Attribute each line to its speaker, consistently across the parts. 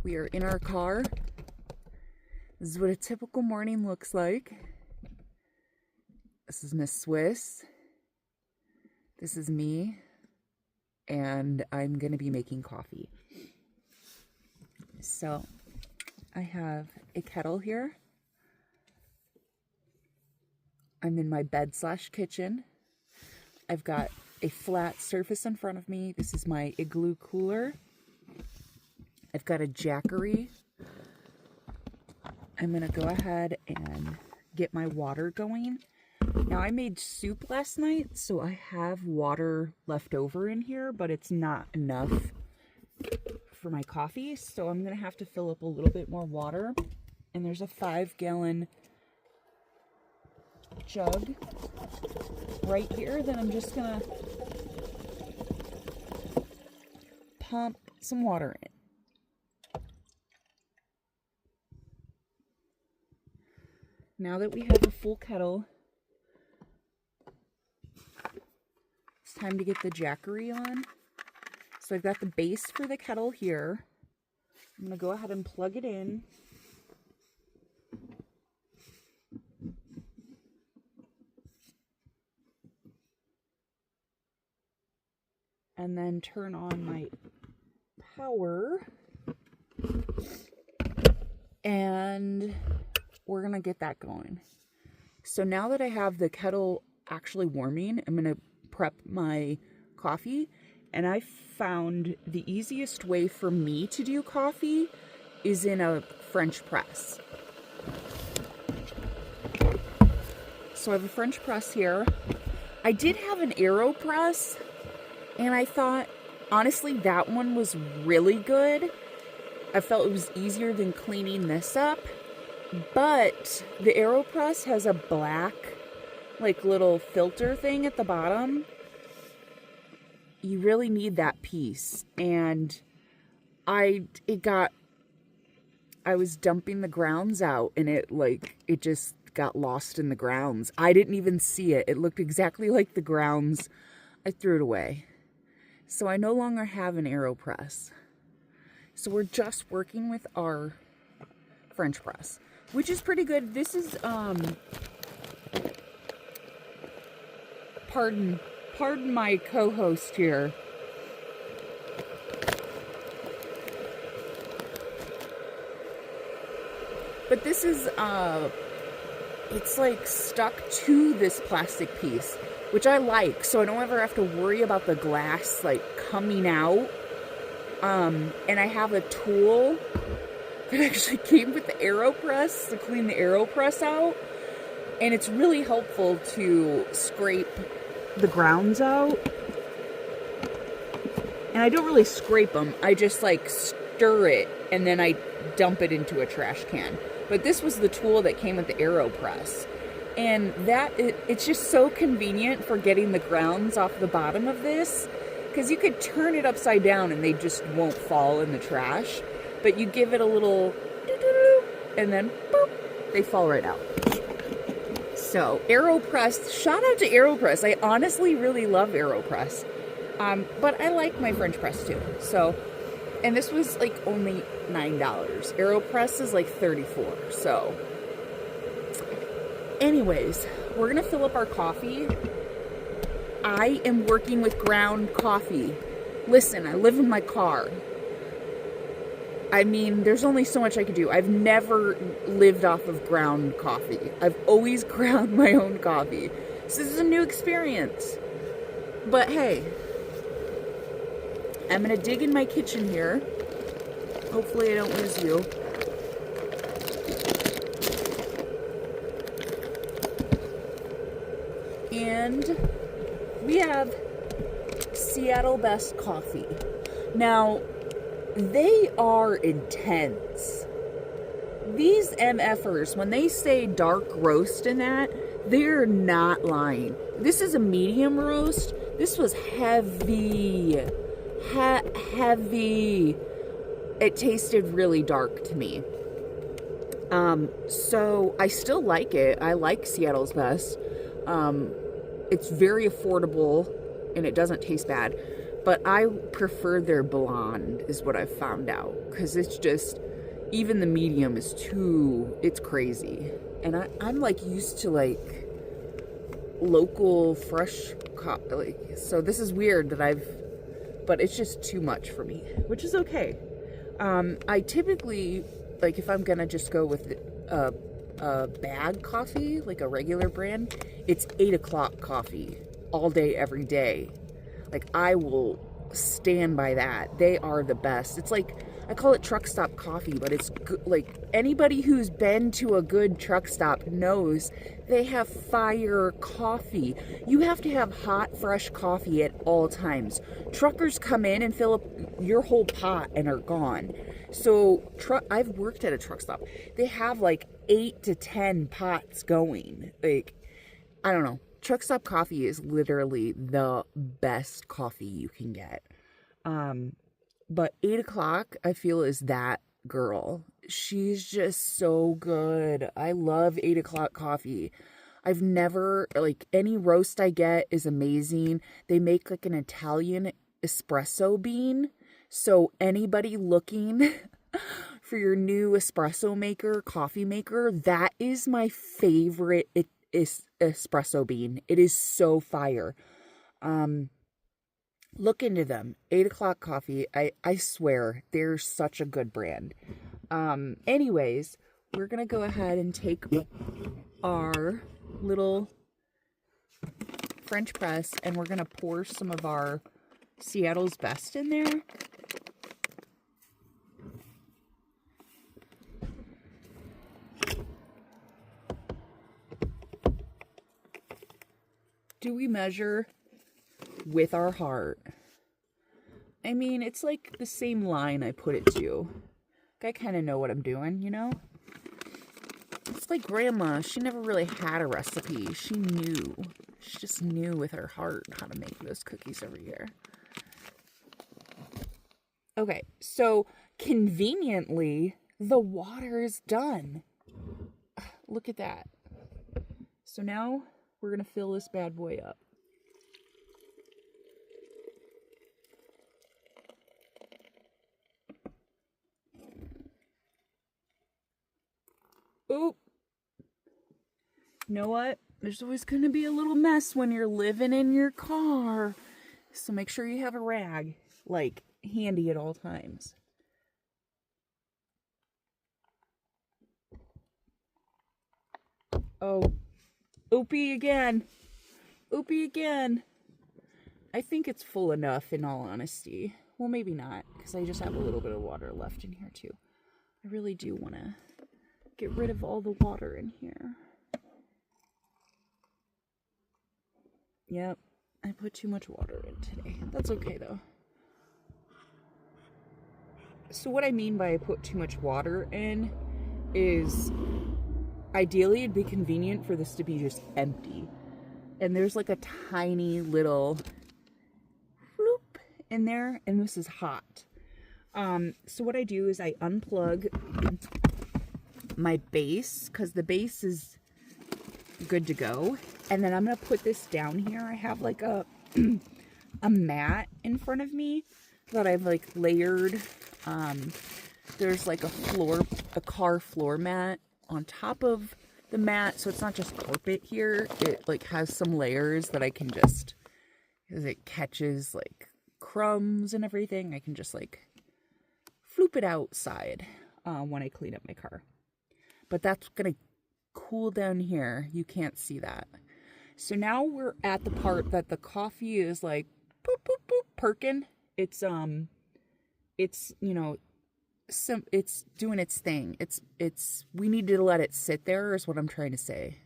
Speaker 1: We are in our car. This is what a typical morning looks like. This is Miss Swiss. This is me. And I'm going to be making coffee. So, I have a kettle here. I'm in my bed/kitchen. I've got a flat surface in front of me. This is my Igloo cooler. I've got a Jackery. I'm going to go ahead and get my water going. Now, I made soup last night, so I have water left over in here, but it's not enough for my coffee, so I'm going to have to fill up a little bit more water. And there's a 5-gallon jug right here that I'm just going to pump some water in. Now that we have a full kettle, it's time to get the Jackery on. So I've got the base for the kettle here. I'm going to go ahead and plug it in. And then turn on my power. And we're going to get that going. So now that I have the kettle actually warming, I'm going to prep my coffee. And I found the easiest way for me to do coffee is in a French press. So I have a French press here. I did have an AeroPress, and I thought, honestly, that one was really good. I felt it was easier than cleaning this up. But the AeroPress has a black, like, little filter thing at the bottom. You really need that piece. And I was dumping the grounds out, and it just got lost in the grounds. I didn't even see it. It looked exactly like the grounds. I threw it away. So I no longer have an AeroPress. So we're just working with our French press, which is pretty good. This is, pardon my co-host here. But this is, it's like stuck to this plastic piece, which I like, so I don't ever have to worry about the glass, like, coming out. And I have a tool that actually came with the AeroPress to clean the AeroPress out. And it's really helpful to scrape the grounds out. And I don't really scrape them. I just, like, stir it, and then I dump it into a trash can. But this was the tool that came with the AeroPress. And it's just so convenient for getting the grounds off the bottom of this. Because you could turn it upside down and they just won't fall in the trash. But you give it a little doo-doo-doo, and then boop, they fall right out. So, AeroPress, shout out to AeroPress. I honestly really love AeroPress. But I like my French press too. So, and this was like only $9. AeroPress is like $34. So, anyways, we're going to fill up our coffee. I am working with ground coffee. Listen, I live in my car. I mean, there's only so much I could do. I've never lived off of ground coffee. I've always ground my own coffee. So this is a new experience. But hey, I'm going to dig in my kitchen here. Hopefully I don't lose you. And we have Seattle Best Coffee. Now, they are intense. These MFers, when they say dark roast in that, they're not lying. This is a medium roast. This was heavy. Heavy. It tasted really dark to me. So I still like it. I like Seattle's Best. It's very affordable and it doesn't taste bad. But I prefer their blonde, is what I've found out. Because it's just, even the medium is it's crazy. And I'm like used to like local fresh coffee. Like, so this is weird that but it's just too much for me, which is okay. I typically, like if I'm going to just go with a bag coffee, like a regular brand, it's 8 o'clock coffee all day, every day. Like I will stand by that. They are the best. It's like, I call it truck stop coffee, but it's good. Like anybody who's been to a good truck stop knows they have fire coffee. You have to have hot, fresh coffee at all times. Truckers come in and fill up your whole pot and are gone. So I've worked at a truck stop. They have like 8 to 10 pots going. Like, I don't know. Truck stop coffee is literally the best coffee you can get. But 8 o'clock, I feel, is that girl. She's just so good. I love 8 o'clock coffee. I've never, like, any roast I get is amazing. They make like an Italian espresso bean. So anybody looking for your new espresso maker, coffee maker, that is my favorite espresso bean. It is so fire. Look into them. 8 o'clock coffee. I swear, they're such a good brand. Anyways, we're going to go ahead and take our little French press and we're going to pour some of our Seattle's Best in there. Do we measure with our heart? I mean, it's like the same line I put it to. I kind of know what I'm doing, you know? It's like grandma. She never really had a recipe. She knew. She just knew with her heart how to make those cookies every year. Okay, so conveniently, the water is done. Look at that. So now we're going to fill this bad boy up. Oop. You know what? There's always going to be a little mess when you're living in your car. So make sure you have a rag, like, handy at all times. Oh. Oopie again. Oopie again. I think it's full enough, in all honesty. Well, maybe not, because I just have a little bit of water left in here, too. I really do want to get rid of all the water in here. Yep, I put too much water in today. That's okay, though. So what I mean by I put too much water in is, ideally it'd be convenient for this to be just empty. And there's like a tiny little floop in there, and this is hot. So what I do is I unplug my base, because the base is good to go. And then I'm going to put this down here. I have like a mat in front of me that I've like layered. There's like a car floor mat on top of the mat, so it's not just carpet here. It like has some layers that I can just, because it catches like crumbs and everything, I can just like floop it outside when I clean up my car. But that's gonna cool down here. You can't see that. So now we're at the part that the coffee is like boop boop boop perking. It's you know, it's doing its thing. We need to let it sit there, is what I'm trying to say.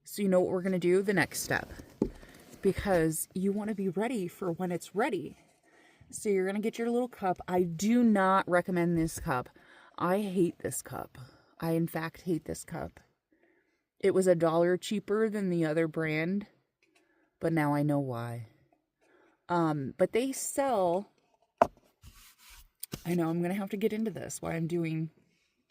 Speaker 1: So you know what we're going to do? The next step. Because you want to be ready for when it's ready. So you're going to get your little cup. I do not recommend this cup. I hate this cup. I, in fact, hate this cup. It was $1 cheaper than the other brand. But now I know why. But they sell... I know I'm going to have to get into this while I'm doing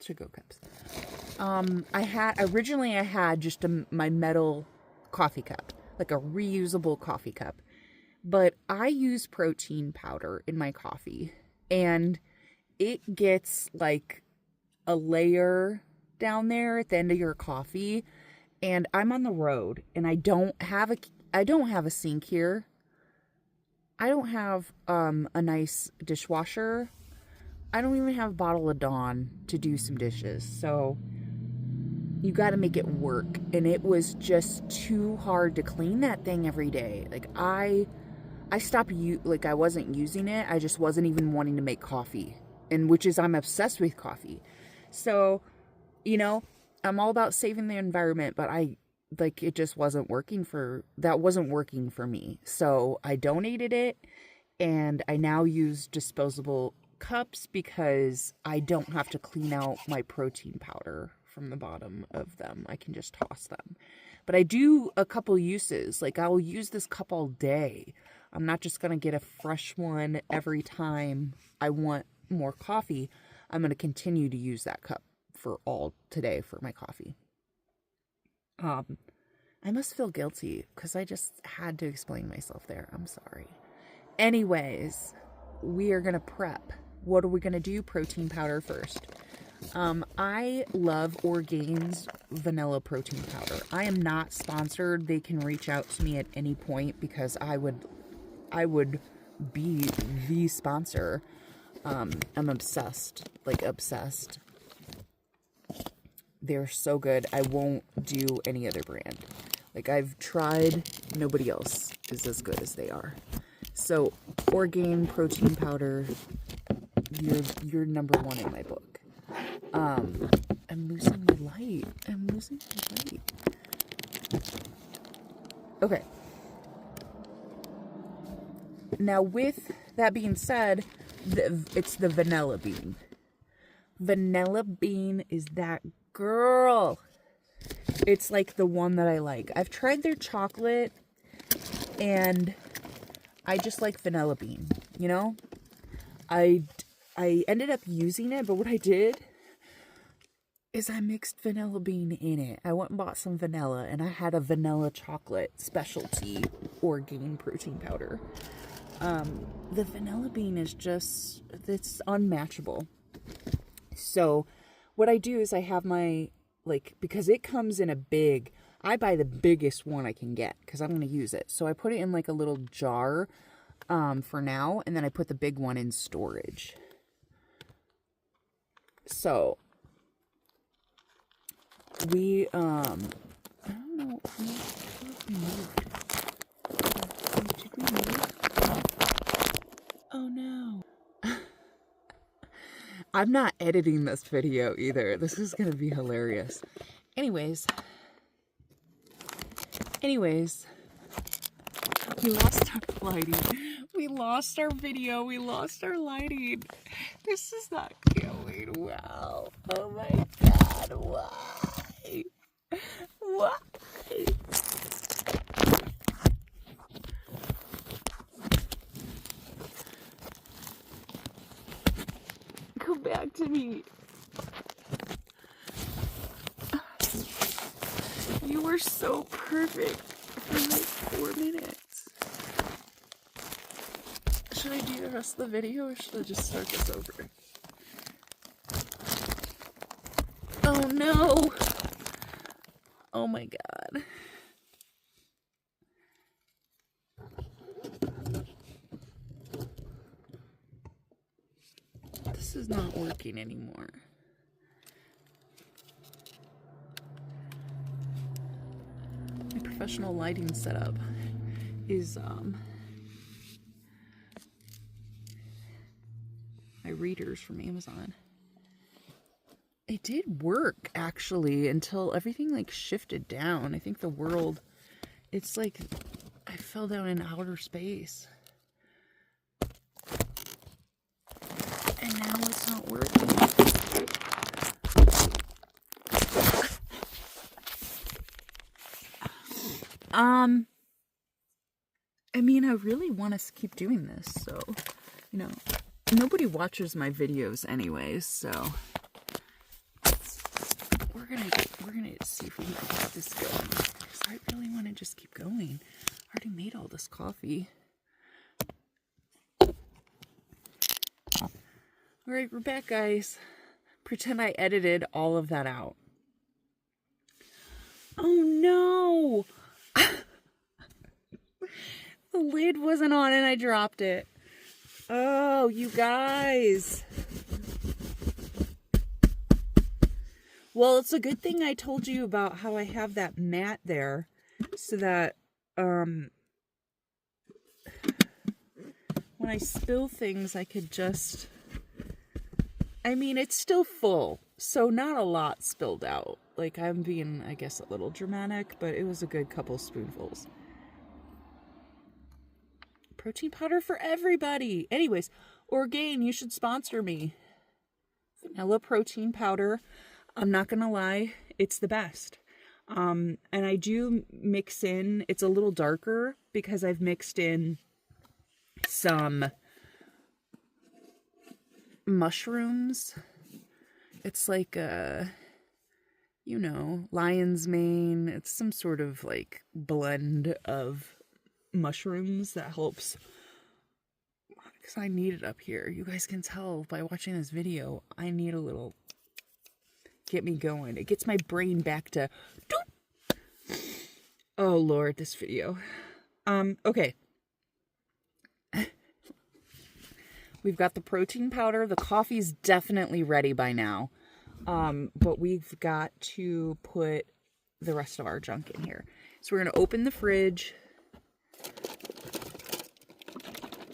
Speaker 1: to-go cups. Originally I had just my metal coffee cup, like a reusable coffee cup. but I use protein powder in my coffee, and it gets like a layer down there at the end of your coffee. And I'm on the road, and I don't have a sink here. I don't have a nice dishwasher. I don't even have a bottle of Dawn to do some dishes. So you got to make it work. And it was just too hard to clean that thing every day. Like I stopped I wasn't using it. I just wasn't even wanting to make coffee. And I'm obsessed with coffee. So, I'm all about saving the environment, but it just wasn't working for me. So I donated it, and I now use disposable cups because I don't have to clean out my protein powder from the bottom of them. I can just toss them. But I do a couple uses. Like, I'll use this cup all day. I'm not just going to get a fresh one every time I want more coffee. I'm going to continue to use that cup for all today for my coffee. I must feel guilty because I just had to explain myself there. I'm sorry. Anyways, we are going to prep. What are we going to do? Protein powder first. I love Orgain's vanilla protein powder. I am not sponsored. They can reach out to me at any point because I would be the sponsor. I'm obsessed, obsessed. They're so good. I won't do any other brand. I've tried, nobody else is as good as they are. So, Orgain protein powder, you're number one in my book. I'm losing my light. Okay. Now, with that being said, it's the vanilla bean. Vanilla bean is that girl. It's the one that I like. I've tried their chocolate, and I just like vanilla bean, I ended up using it, but what I did is I mixed vanilla bean in it. I went and bought some vanilla, and I had a vanilla chocolate specialty Orgain protein powder. The vanilla bean is it's unmatchable. So what I do is I have my, because it comes in I buy the biggest one I can get because I'm going to use it. So I put it in a little jar for now, and then I put the big one in storage. So we, I don't know, we moved. Did we move? Oh no. I'm not editing this video either. This is going to be hilarious. Anyways, we lost our lighting. We lost our video. We lost our lighting. This is not going well. Oh my God, why? Why? Come back to me. You were so perfect for 4 minutes. Should I do the rest of the video, or should I just start this over? Oh no! Oh my God. This is not working anymore. My professional lighting setup is my readers from Amazon. It did work actually until everything shifted down. I think the world, it's I fell down in outer space. And now it's not working. I mean, I really want to keep doing this, so, nobody watches my videos anyways, so we're gonna see if we can get this going, because I really want to just keep going. I already made all this coffee. All right, we're back, guys. Pretend I edited all of that out. Oh no! The lid wasn't on and I dropped it. Oh, you guys. Well, it's a good thing I told you about how I have that mat there so that when I spill things, I could just... I mean, it's still full, so not a lot spilled out. Like, I'm being, I guess, a little dramatic, but it was a good couple spoonfuls. Protein powder for everybody. Anyways, Orgain, you should sponsor me. Vanilla protein powder. I'm not gonna lie, it's the best. And I do mix in, it's a little darker because I've mixed in some mushrooms. It's like a, you know, lion's mane. It's some sort of like blend of mushrooms that helps, because I need it up here. You guys can tell by watching this video, I need a little get me going. It gets my brain back to doop. Oh Lord, this video. Okay. We've got the protein powder. The coffee's definitely ready by now. But we've got to put the rest of our junk in here. So we're going to open the fridge.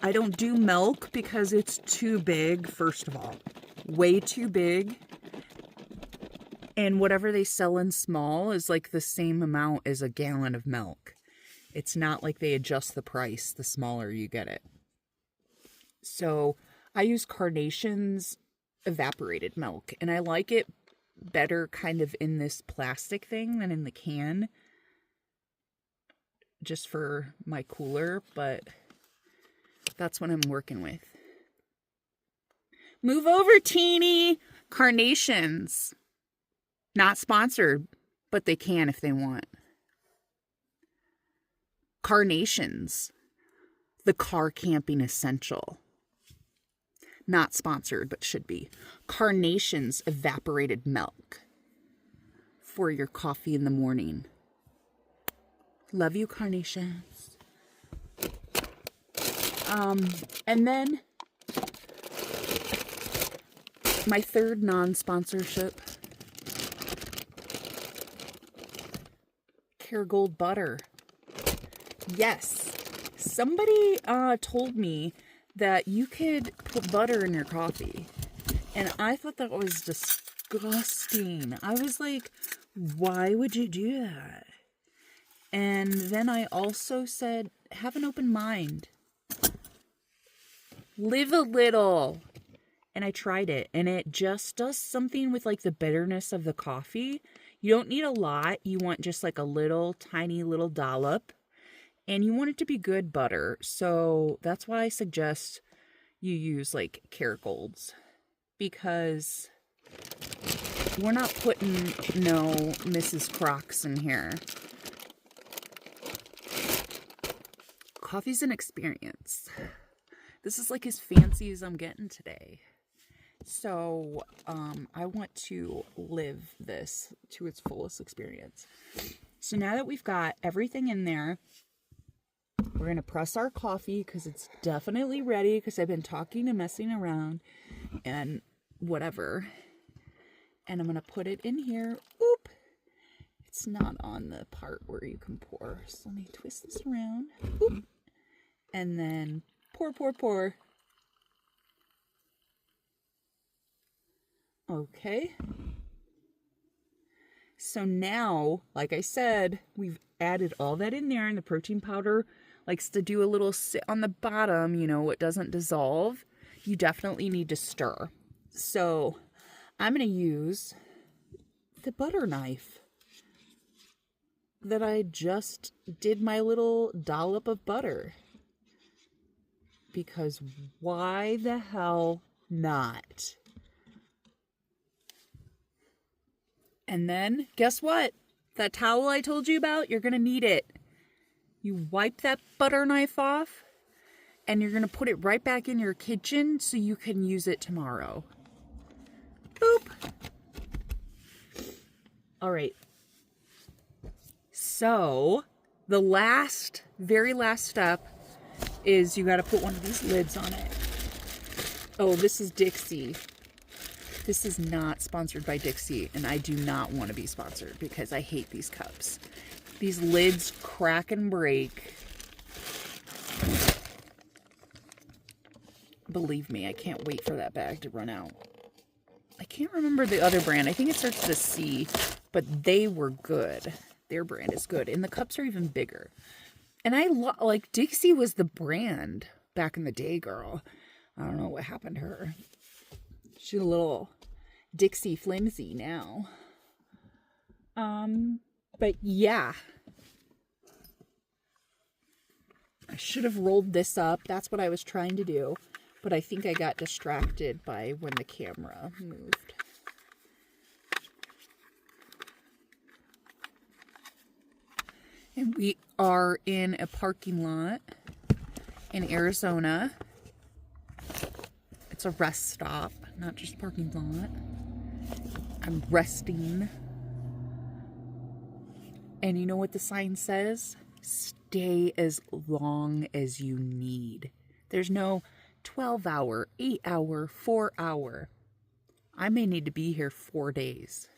Speaker 1: I don't do milk because it's too big, first of all. Way too big. And whatever they sell in small is like the same amount as a gallon of milk. It's not like they adjust the price the smaller you get it. So I use Carnation's evaporated milk, and I like it better kind of in this plastic thing than in the can, just for my cooler, but that's what I'm working with. Move over, teeny. Carnations. Not sponsored, but they can if they want. Carnations. The car camping essential. Not sponsored, but should be. Carnation's evaporated milk. For your coffee in the morning. Love you, Carnations. And then my third non-sponsorship. Kergold butter. Yes. Somebody told me that you could put butter in your coffee. And I thought that was disgusting. I was like, why would you do that? And then I also said, have an open mind. Live a little. And I tried it. And it just does something with like the bitterness of the coffee. You don't need a lot. You want just like a little tiny little dollop. And you want it to be good butter. So that's why I suggest you use like Kergolds. Because we're not putting no Mrs. Crocs in here. Coffee's an experience. This is like as fancy as I'm getting today. So I want to live this to its fullest experience. So now that we've got everything in there, we're going to press our coffee because it's definitely ready, because I've been talking and messing around and whatever. And I'm going to put it in here. Oop. It's not on the part where you can pour. So let me twist this around. Oop. And then pour, pour, pour. Okay. So now, like I said, we've added all that in there, and the protein powder likes to do a little sit on the bottom, you know, it doesn't dissolve. You definitely need to stir. So I'm going to use the butter knife that I just did my little dollop of butter. Because why the hell not? And then, guess what? That towel I told you about, you're going to need it. You wipe that butter knife off, and you're going to put it right back in your kitchen so you can use it tomorrow. Boop. All right. So the very last step is you got to put one of these lids on it. Oh, this is Dixie. This is not sponsored by Dixie, and I do not want to be sponsored because I hate these cups. These lids crack and break. Believe me, I can't wait for that bag to run out. I can't remember the other brand. I think it starts with a C, but they were good. Their brand is good, and the cups are even bigger. And I like Dixie was the brand back in the day, girl. I don't know what happened to her. She's a little Dixie flimsy now. But yeah. I should have rolled this up. That's what I was trying to do. But I think I got distracted by when the camera moved. And we are in a parking lot in Arizona. It's a rest stop, not just a parking lot. I'm resting. And you know what the sign says? Stay as long as you need. There's no 12-hour, 8-hour, 4-hour. I may need to be here 4 days.